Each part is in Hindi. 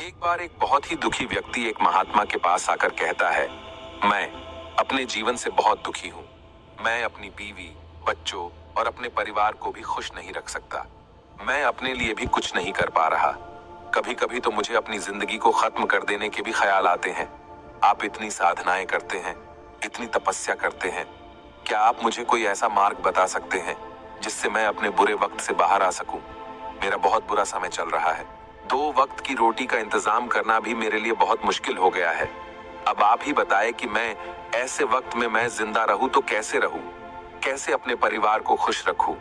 एक बार एक बहुत ही दुखी व्यक्ति एक महात्मा के पास आकर कहता है, मैं अपने जीवन से बहुत दुखी हूँ। मैं अपनी बीवी, बच्चों और अपने परिवार को भी खुश नहीं रख सकता। मैं अपने लिए भी कुछ नहीं कर पा रहा। कभी कभी तो मुझे अपनी जिंदगी को खत्म कर देने के भी ख्याल आते हैं। आप इतनी साधनाएं करते हैं, इतनी तपस्या करते हैं, क्या आप मुझे कोई ऐसा मार्ग बता सकते हैं जिससे मैं अपने बुरे वक्त से बाहर आ सकूं? मेरा बहुत बुरा समय चल रहा है। 2 वक्त की रोटी का इंतजाम करना भी मेरे लिए बहुत मुश्किल हो गया है। अब आप ही बताएं कि मैं ऐसे वक्त में मैं जिंदा रहूं तो कैसे रहूं? कैसे अपने परिवार को खुश रखूं?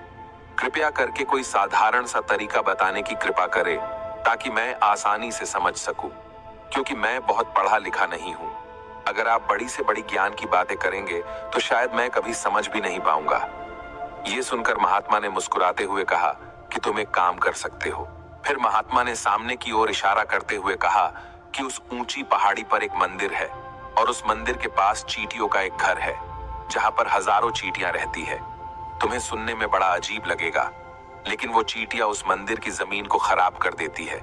कृपया करके कोई साधारण सा तरीका बताने की कृपा करें ताकि मैं आसानी से समझ सकूं, क्योंकि मैं बहुत पढ़ा लिखा नहीं हूं। अगर आप बड़ी से बड़ी ज्ञान की बातें करेंगे तो शायद मैं कभी समझ भी नहीं पाऊंगा। ये सुनकर महात्मा ने मुस्कुराते हुए कहा कि तुम एक काम कर सकते हो। फिर महात्मा ने सामने की ओर इशारा करते हुए कहा कि उस ऊंची पहाड़ी पर एक मंदिर है और उस मंदिर के पास चींटियों का एक घर है जहां पर हजारों चींटियां रहती है। तुम्हें सुनने में बड़ा अजीब लगेगा, लेकिन वो चींटियां उस मंदिर की जमीन को खराब कर देती है,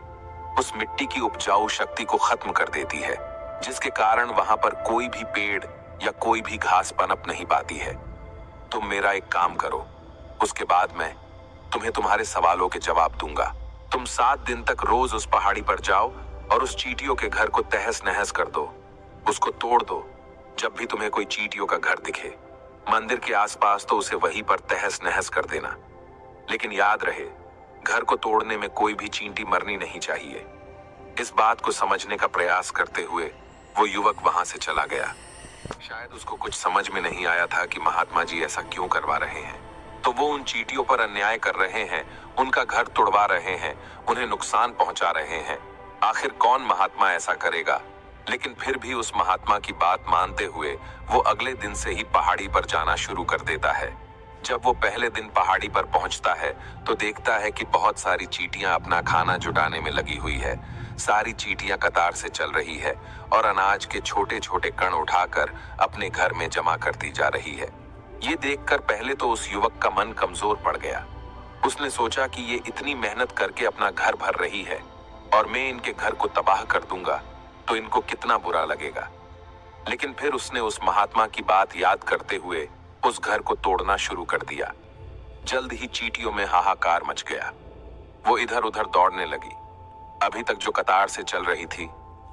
उस मिट्टी की उपजाऊ शक्ति को खत्म कर देती है, जिसके कारण वहां पर कोई भी पेड़ या कोई भी घास पनप नहीं पाती है। तुम मेरा एक काम करो, उसके बाद मैं तुम्हें तुम्हारे सवालों के जवाब दूंगा। तुम 7 दिन तक रोज उस पहाड़ी पर जाओ और उस चींटियों के घर को तहस नहस कर दो, उसको तोड़ दो। जब भी तुम्हें कोई चींटियों का घर दिखे मंदिर के आसपास तो उसे वहीं पर तहस नहस कर देना। लेकिन याद रहे, घर को तोड़ने में कोई भी चींटी मरनी नहीं चाहिए। इस बात को समझने का प्रयास करते हुए वो युवक वहां से चला गया। शायद उसको कुछ समझ में नहीं आया था कि महात्मा जी ऐसा क्यों करवा रहे हैं। तो वो उन चींटियों पर अन्याय कर रहे हैं, उनका घर तोड़वा रहे हैं, उन्हें नुकसान पहुंचा रहे हैं। आखिर कौन महात्मा ऐसा करेगा? लेकिन फिर भी उस महात्मा की बात मानते हुए वो अगले दिन से ही पहाड़ी पर जाना शुरू कर देता है। जब वो पहले दिन पहाड़ी पर पहुंचता है तो देखता है कि बहुत सारी चींटियां अपना खाना जुटाने में लगी हुई है। सारी चींटियां कतार से चल रही है और अनाज के छोटे छोटे कण उठाकर अपने घर में जमा करती जा रही है। ये देखकर पहले तो उस युवक का मन कमजोर पड़ गया। उसने सोचा कि ये इतनी मेहनत करके अपना घर भर रही है और मैं इनके घर को तबाह कर दूंगा तो इनको कितना बुरा लगेगा। लेकिन फिर उसने उस महात्मा की बात याद करते हुए उस घर को तोड़ना शुरू कर दिया। जल्द ही चींटियों में हाहाकार मच गया। वो इधर उधर दौड़ने लगी। अभी तक जो कतार से चल रही थी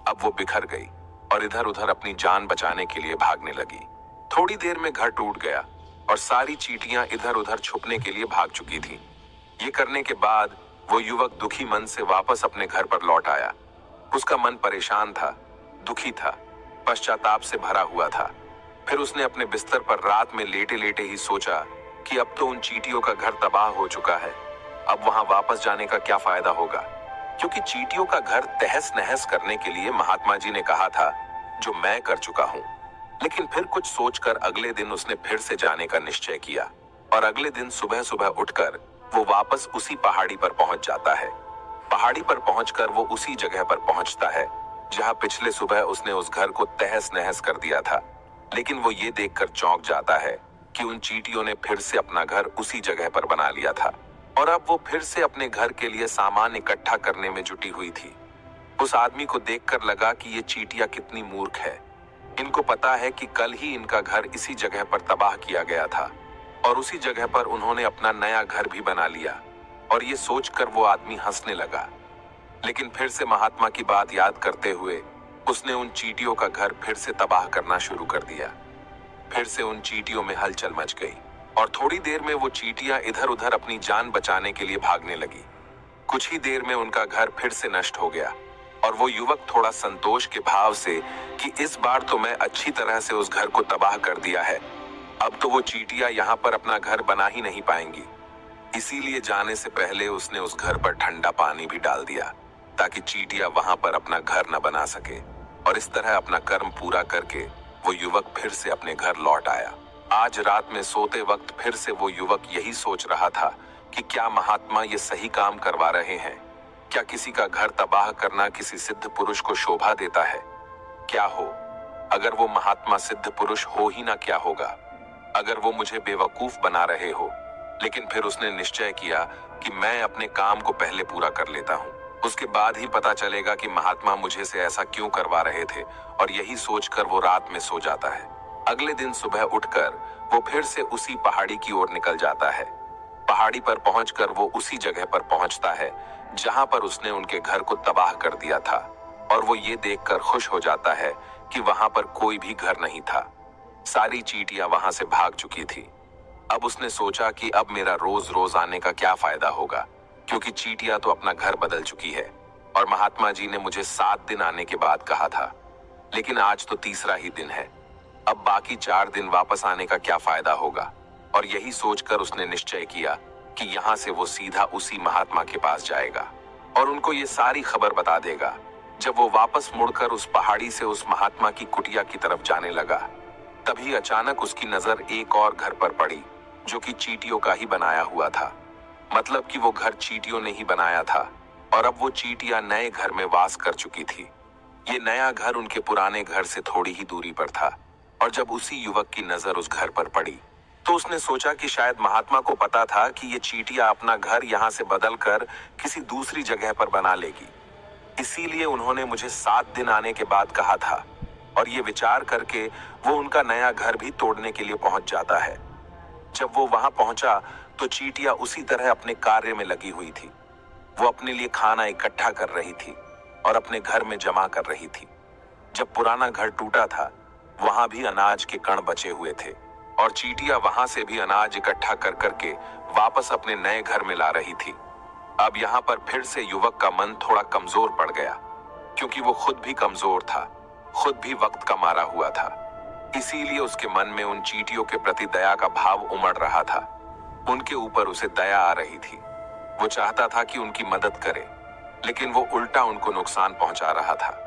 अब वो बिखर गई और इधर उधर अपनी जान बचाने के लिए भागने लगी। थोड़ी देर में घर टूट गया और सारी चींटियां इधर उधर छुपने के लिए भाग चुकी थी। ये करने के बाद वो युवक दुखी मन से वापस अपने घर पर लौट आया। उसका मन परेशान था, दुखी था, पश्चाताप से भरा हुआ था। फिर उसने अपने बिस्तर पर रात में लेटे लेटे ही सोचा कि अब तो उन चींटियों का घर तबाह हो चुका है, अब वहां वापस जाने का क्या फायदा होगा, क्योंकि चींटियों का घर तहस नहस करने के लिए महात्मा जी ने कहा था, जो मैं कर चुका हूं। लेकिन फिर कुछ सोचकर अगले दिन उसने फिर से जाने का निश्चय किया और अगले दिन सुबह सुबह उठकर वो वापस उसी पहाड़ी पर पहुंच जाता है। पहाड़ी पर पहुंचकर वो उसी जगह पर पहुंचता है जहां पिछले सुबह उसने उस घर को तहस नहस कर दिया था। लेकिन वो ये देखकर चौंक जाता है कि उन चींटियों ने फिर से अपना घर उसी जगह पर बना लिया था और अब वो फिर से अपने घर के लिए सामान इकट्ठा करने में जुटी हुई थी। उस आदमी को देखकर लगा कि ये चींटियां कितनी मूर्ख है। इनको पता है कि कल ही इनका घर इसी जगह पर तबाह किया गया था और उसी जगह पर उन्होंने अपना नया घर भी बना लिया। और ये सोचकर वो आदमी हंसने लगा। लेकिन फिर से महात्मा की बात याद करते हुए उसने उन चींटियों का घर फिर से तबाह करना शुरू कर दिया। फिर से उन चींटियों में हलचल मच गई और थोड़ी देर में वो चींटियां इधर उधर अपनी जान बचाने के लिए भागने लगी। कुछ ही देर में उनका घर फिर से नष्ट हो गया और वो युवक थोड़ा संतोष के भाव से कि इस बार तो मैं अच्छी तरह से उस घर को तबाह कर दिया है, अब तो वो चींटियां यहाँ पर अपना घर बना ही नहीं पाएंगी। इसीलिए जाने से पहले उसने उस घर पर ठंडा पानी भी डाल दिया ताकि चींटियां वहां पर अपना घर न बना सके। और इस तरह अपना कर्म पूरा करके वो युवक फिर से अपने घर लौट आया। आज रात में सोते वक्त फिर से वो युवक यही सोच रहा था कि क्या महात्मा ये सही काम करवा रहे हैं? क्या किसी का घर तबाह करना किसी सिद्ध पुरुष को शोभा देता है? क्या हो अगर वो महात्मा सिद्ध पुरुष हो ही ना, क्या होगा अगर वो मुझे बेवकूफ बना रहे हो? लेकिन फिर उसने निश्चय किया कि मैं अपने काम को पहले पूरा कर लेता हूँ। उसके बाद ही पता चलेगा कि महात्मा मुझे से ऐसा क्यों करवा रहे थे, और यही सोचकर वो रात में सो जाता है। अगले दिन सुबह उठकर वो फिर से उसी पहाड़ी की ओर निकल जाता है। पहाड़ी पर पहुंचकर वो उसी जगह पर पहुंचता है जहां पर उसने उनके घर को तबाह कर दिया था, और वो ये देखकर खुश हो जाता है कि वहां पर कोई भी घर नहीं था। सारी चींटियां वहां से भाग चुकी थी। अब उसने सोचा कि अब मेरा रोज रोज आने का क्या फायदा होगा, क्योंकि चींटियां तो अपना घर बदल चुकी है, और महात्मा जी ने मुझे 7 दिन आने के बाद कहा था, लेकिन आज तो तीसरा ही दिन है। अब बाकी 4 दिन वापस आने का क्या फायदा होगा। और यही सोचकर उसने निश्चय किया कि यहाँ से वो सीधा उसी महात्मा के पास जाएगा और उनको ये सारी खबर बता देगा। जब वो वापस मुड़कर उस पहाड़ी से उस महात्मा की कुटिया की तरफ जाने लगा, तभी अचानक उसकी नजर एक और घर पर पड़ी जो कि चींटियों का ही बनाया हुआ था। मतलब कि वो घर चींटियों ने ही बनाया था, और अब वो चींटियां नए घर में वास कर चुकी थी। ये नया घर उनके पुराने घर से थोड़ी ही दूरी पर था, और जब उसी युवक की नजर उस घर पर पड़ी तो उसने सोचा कि शायद महात्मा को पता था कि ये चींटियां अपना घर यहाँ से बदलकर किसी दूसरी जगह पर बना लेगी, इसीलिए उन्होंने मुझे 7 दिन आने के बाद कहा था। और ये विचार करके वो उनका नया घर भी तोड़ने के लिए पहुंच जाता है। जब वो वहां पहुंचा तो चींटियां उसी तरह अपने कार्य में लगी हुई थी। वो अपने लिए खाना इकट्ठा कर रही थी और अपने घर में जमा कर रही थी। जब पुराना घर टूटा था, वहां भी अनाज के कण बचे हुए थे, और चींटियां वहां से भी अनाज इकट्ठा कर करके वापस अपने नए घर में ला रही थी। अब यहाँ पर फिर से युवक का मन थोड़ा कमजोर पड़ गया, क्योंकि वो खुद भी कमजोर था, खुद भी वक्त का मारा हुआ था। इसीलिए उसके मन में उन चींटियों के प्रति दया का भाव उमड़ रहा था। उनके ऊपर उसे दया आ रही थी। वो चाहता था कि उनकी मदद करे, लेकिन वो उल्टा उनको नुकसान पहुंचा रहा था।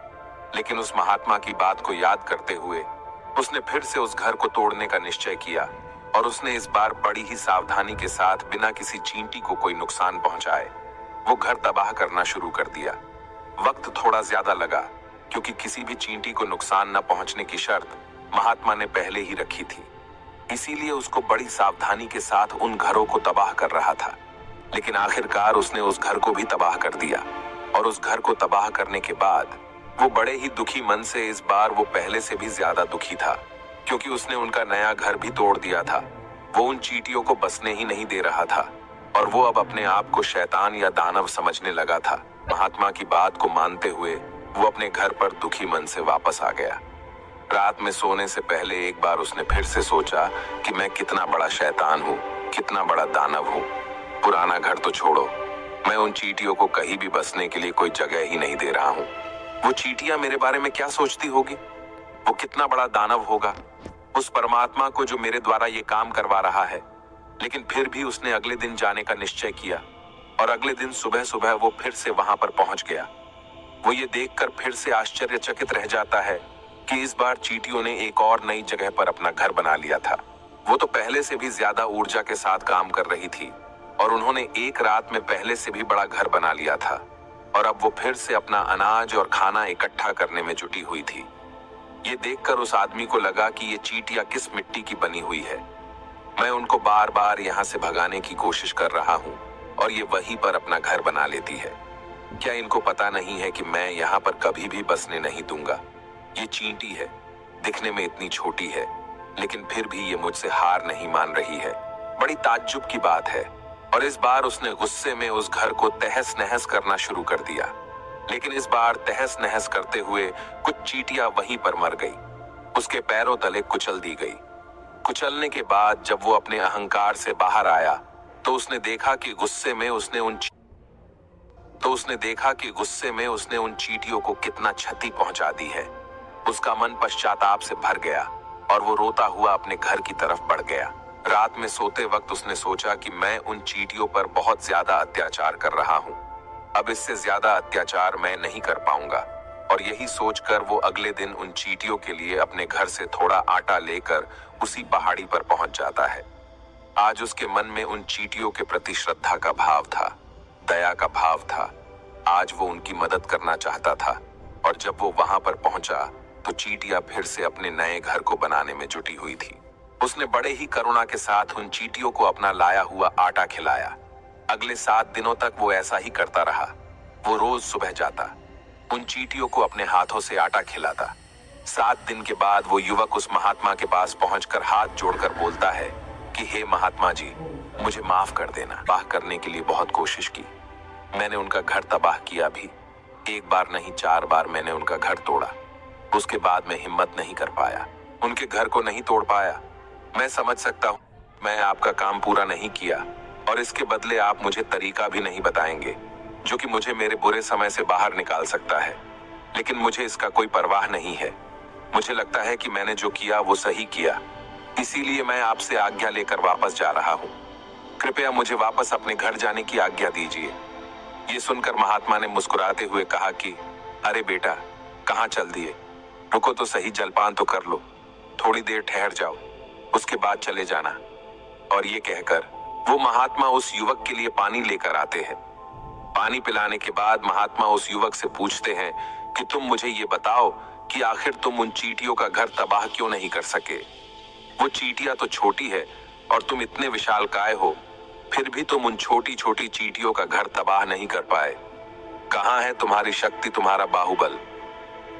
लेकिन उस महात्मा की बात को याद करते हुए उसने फिर से उस घर को तोड़ने का निश्चय किया, और उसने इस बार बड़ी ही सावधानी के साथ बिना किसी चींटी को कोई नुकसान पहुंचाए वो घर तबाह करना शुरू कर दिया। वक्त थोड़ा ज्यादा लगा, क्योंकि किसी भी चींटी को नुकसान न पहुंचने की शर्त महात्मा ने पहले ही रखी थी। इसीलिए उसको बड़ी सावधानी के साथ उन घरों को तबाह कर रहा था। लेकिन आखिरकार उसने उस घर को भी तबाह कर दिया, और उस घर को तबाह करने के बाद वो बड़े ही दुखी मन से, इस बार वो पहले से भी ज्यादा दुखी था, क्योंकि उसने उनका नया घर भी तोड़ दिया था। वो उन चींटियों को बसने ही नहीं दे रहा था, और वो अब अपने आप को शैतान या दानव समझने लगा था। महात्मा की बात को मानते हुए वो अपने घर पर दुखी मन से वापस आ गया। रात में सोने से पहले एक बार उसने फिर से सोचा कि मैं कितना बड़ा शैतान हूँ, कितना बड़ा दानव हूँ। पुराना घर तो छोड़ो, मैं उन चींटियों को कहीं भी बसने के लिए कोई जगह ही नहीं दे रहा हूँ। वो चींटियां मेरे बारे में क्या सोचती होगी, वो कितना बड़ा दानव होगा उस परमात्मा को जो मेरे द्वारा ये काम करवा रहा है। लेकिन फिर भी उसने अगले दिन जाने का निश्चय किया, और अगले दिन सुबह सुबह वो फिर से वहां पर पहुंच गया। वो ये देखकर फिर से आश्चर्यचकित रह जाता है कि इस बार चींटियों ने एक और नई जगह पर अपना घर बना लिया था। वो तो पहले से भी ज्यादा ऊर्जा के साथ काम कर रही थी, और उन्होंने एक रात में पहले से भी बड़ा घर बना लिया था, और अब वो फिर से अपना अनाज और खाना इकट्ठा करने में जुटी हुई थी। ये देखकर उस आदमी को लगा कि ये चींटियां किस मिट्टी की बनी हुई है। मैं उनको बार बार यहाँ से भगाने की कोशिश कर रहा हूँ, और ये वहीं पर अपना घर बना लेती है। क्या इनको पता नहीं है कि मैं यहाँ पर कभी भी बसने नहीं दूंगा। ये चींटी है, दिखने में इतनी छोटी है, लेकिन फिर भी ये मुझसे हार नहीं मान रही है। बड़ी ताज्जुब की बात है। और इस बार उसने गुस्से में उस घर को तहस नहस करना शुरू कर दिया। लेकिन इस बार तहस नहस करते हुए कुछ चींटियां वहीं पर मर गई, उसके पैरों तले कुचल दी गई। कुचलने के बाद जब वो अपने अहंकार से बाहर आया तो उसने देखा कि गुस्से में उसने उन चींटियों को कितना क्षति पहुंचा दी है। उसका मन पश्चाताप से भर गया, और वो रोता हुआ अपने घर की तरफ बढ़ गया। रात में सोते वक्त उसने सोचा कि मैं उन चींटियों पर बहुत ज्यादा अत्याचार कर रहा हूँ। अब इससे ज्यादा अत्याचार मैं नहीं कर पाऊंगा। और यही सोचकर वो अगले दिन उन चींटियों के लिए अपने घर से थोड़ा आटा लेकर उसी पहाड़ी पर पहुंच जाता है। आज उसके मन में उन चींटियों के प्रति श्रद्धा का भाव था, दया का भाव था। आज वो उनकी मदद करना चाहता था। और जब वो वहां पर पहुंचा तो चींटियां फिर से अपने नए घर को बनाने में जुटी हुई थी। उसने बड़े ही करुणा के साथ उन चींटियों को अपना लाया हुआ आटा खिलाया। अगले 7 दिनों तक वो ऐसा ही करता रहा। वो रोज सुबह जाता, उन चींटियों को अपने हाथों से आटा खिलाता। 7 दिन के बाद वो युवक उस महात्मा के पास पहुंचकर हाथ जोड़कर बोलता है कि हे महात्मा जी, मुझे माफ कर देना। तबाह करने के लिए बहुत कोशिश की, मैंने उनका घर तबाह किया भी। 1 बार नहीं 4 बार मैंने उनका घर तोड़ा। उसके बाद मैं हिम्मत नहीं कर पाया, उनके घर को नहीं तोड़ पाया। मैं समझ सकता हूँ मैं आपका काम पूरा नहीं किया और इसके बदले आप मुझे तरीका भी नहीं बताएंगे जो कि मुझे मेरे बुरे समय से बाहर निकाल सकता है, लेकिन मुझे इसका कोई परवाह नहीं है। मुझे लगता है कि मैंने जो किया वो सही किया, इसीलिए मैं आपसे आज्ञा लेकर वापस जा रहा हूँ। कृपया मुझे वापस अपने घर जाने की आज्ञा दीजिए। ये सुनकर महात्मा ने मुस्कुराते हुए कहा कि अरे बेटा, कहाँ चल दिए? रुको तो सही, जलपान तो कर लो, थोड़ी देर ठहर जाओ, उसके बाद चले जाना। और ये कहकर वो महात्मा उस युवक के लिए पानी लेकर आते हैं। पानी पिलाने के बाद महात्मा उस युवक से पूछते हैं कि तुम मुझे ये बताओ कि आखिर तुम उन चींटियों का घर तबाह क्यों नहीं कर सके? वो चींटियां तो छोटी है और तुम इतने विशालकाय हो, फिर भी तुम उन छोटी छोटी चींटियों का घर तबाह नहीं कर पाए। कहाँ है तुम्हारी शक्ति, तुम्हारा बाहुबल?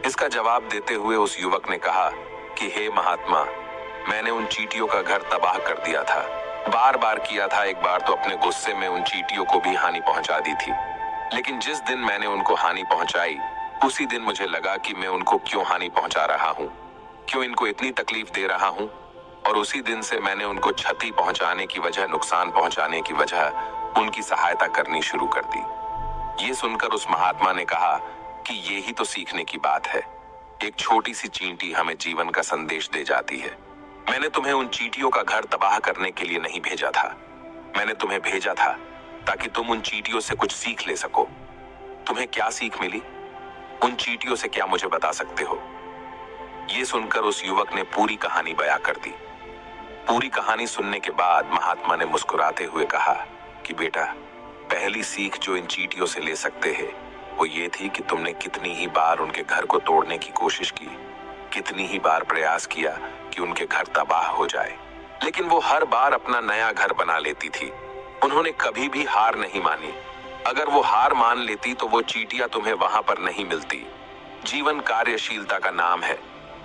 इसका जवाब देते हुए उस युवक ने कहा कि हे महात्मा, मैंने उन चींटियों का घर तबाह कर दिया था, बार बार किया था। एक बार तो अपने गुस्से में उन चींटियों को भी हानि पहुंचा दी थी, लेकिन जिस दिन मैंने उनको हानि पहुंचाई उसी दिन मुझे लगा कि मैं उनको क्यों हानि पहुंचा रहा हूं, क्यों इनको इतनी तकलीफ दे रहा हूं, और उसी दिन से मैंने उनको क्षति पहुंचाने की वजह, नुकसान पहुंचाने की वजह उनकी सहायता करनी शुरू कर दी। ये सुनकर उस महात्मा ने कहा कि ये ही तो सीखने की बात है। एक छोटी सी चींटी हमें जीवन का संदेश दे जाती है। मैंने तुम्हें उन चींटियों का घर तबाह करने के लिए नहीं भेजा था, मैंने तुम्हें भेजा था ताकि तुम उन चींटियों से कुछ सीख ले सको। तुम्हें क्या सीख मिली? उन चींटियों से क्या मुझे बता सकते हो? ये सुनकर उस युवक ने पूरी कहानी बयां कर दी। पूरी कहानी सुनने के बाद महात्मा ने मुस्कुराते हुए कहा कि बेटा, पहली सीख जो इन चींटियों से ले सकते हैं वो ये थी कि तुमने कितनी ही बार उनके घर को तोड़ने की कोशिश की, कितनी ही बार प्रयास किया कि उनके घर तबाह हो जाए, लेकिन वो हर बार अपना नया घर बना लेती थी। उन्होंने कभी भी हार नहीं मानी। अगर वो हार मान लेती तो वो चींटियां तुम्हें वहां पर नहीं मिलती। जीवन कार्यशीलता का नाम है,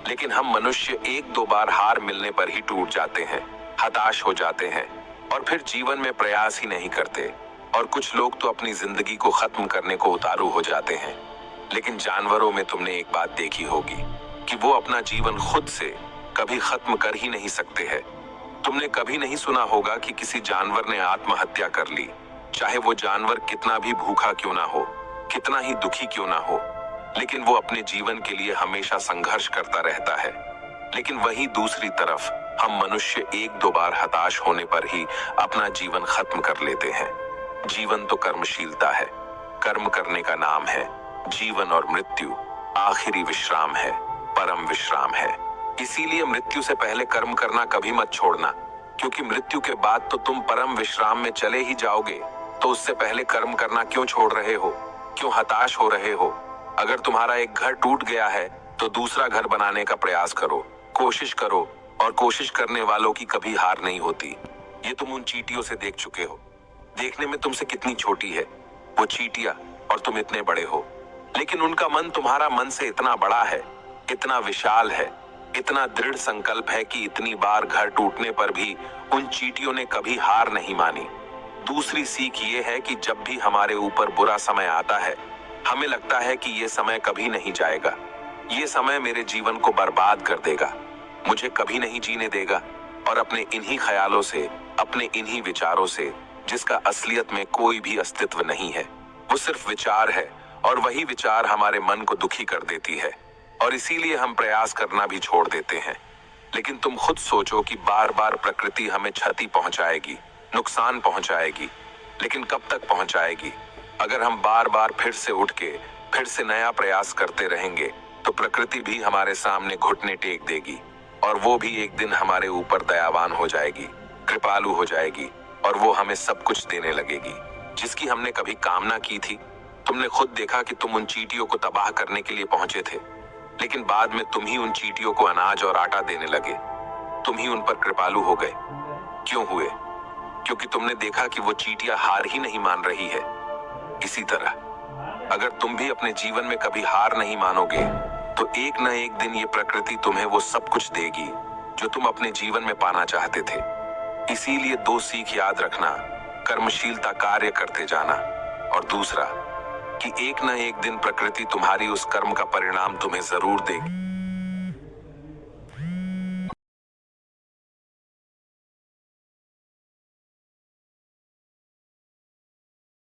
लेकिन हम मनुष्य 1-2 बार हार मिलने पर ही टूट जाते हैं, हताश हो जाते हैं और फिर जीवन में प्रयास ही नहीं करते। और कुछ लोग तो अपनी जिंदगी को खत्म करने को उतारू हो जाते हैं। लेकिन जानवरों में तुमने एक बात देखी होगी कि वो अपना जीवन खुद से कभी खत्म कर ही नहीं सकते हैं। तुमने कभी नहीं सुना होगा कि किसी जानवर ने आत्महत्या कर ली, चाहे वो जानवर कितना भी भूखा क्यों ना हो, कितना ही दुखी क्यों ना हो, लेकिन वो अपने जीवन के लिए हमेशा संघर्ष करता रहता है। लेकिन वहीं दूसरी तरफ हम मनुष्य 1-2 बार हताश होने पर ही अपना जीवन खत्म कर लेते हैं। जीवन तो कर्मशीलता है, कर्म करने का नाम है। जीवन और मृत्यु आखिरी विश्राम है, परम विश्राम है। इसीलिए मृत्यु से पहले कर्म करना कभी मत छोड़ना, क्योंकि मृत्यु के बाद तो तुम परम विश्राम में चले ही जाओगे। तो उससे पहले कर्म करना क्यों छोड़ रहे हो? क्यों हताश हो रहे हो? अगर तुम्हारा एक घर टूट गया है तो दूसरा घर बनाने का प्रयास करो, कोशिश करो, और कोशिश करने वालों की कभी हार नहीं होती। ये तुम उन चींटियों से देख चुके हो। देखने में तुमसे कितनी छोटी है वो चींटियां और तुम इतने बड़े हो, लेकिन उनका मन तुम्हारा मन से इतना बड़ा है, इतना विशाल है, इतना दृढ़ संकल्प है कि इतनी बार घर टूटने पर भी उन चींटियों ने कभी हार नहीं मानी। दूसरी सीख ये है कि जब भी हमारे ऊपर बुरा समय आता है, हमें लगता है कि ये समय कभी नहीं जाएगा, ये समय मेरे जीवन को बर्बाद कर देगा, मुझे कभी नहीं जीने देगा, और अपने इन्हीं ख्यालों से, अपने इन्हीं विचारों से, जिसका असलियत में कोई भी अस्तित्व नहीं है, वो सिर्फ विचार है, और वही विचार हमारे मन को दुखी कर देती है, और इसीलिए हम प्रयास करना भी छोड़ देते हैं। लेकिन तुम खुद सोचो कि बार बार प्रकृति हमें क्षति पहुंचाएगी, नुकसान पहुंचाएगी, लेकिन कब तक पहुंचाएगी? अगर हम बार बार फिर से उठ के फिर से नया प्रयास करते रहेंगे तो प्रकृति भी हमारे सामने घुटने टेक देगी, और वो भी एक दिन हमारे ऊपर दयावान हो जाएगी, कृपालु हो जाएगी, और वो हमें सब कुछ देने लगेगी जिसकी हमने कभी कामना की थी। तुमने खुद देखा कि तुम उन चींटियों को तबाह करने के लिए पहुंचे थे, लेकिन बाद में तुम ही उन चींटियों को अनाज और आटा देने लगे, तुम ही उन पर कृपालु हो गए। क्यों हुए? क्योंकि तुमने देखा कि वो चींटियां हार ही नहीं मान रही है। इसी तरह अगर तुम भी अपने जीवन में कभी हार नहीं मानोगे तो एक न एक दिन ये प्रकृति तुम्हें वो सब कुछ देगी जो तुम अपने जीवन में पाना चाहते थे। इसीलिए 2 सीख याद रखना, कर्मशीलता कार्य करते जाना, और दूसरा कि एक न एक दिन प्रकृति तुम्हारी उस कर्म का परिणाम तुम्हें जरूर देगी।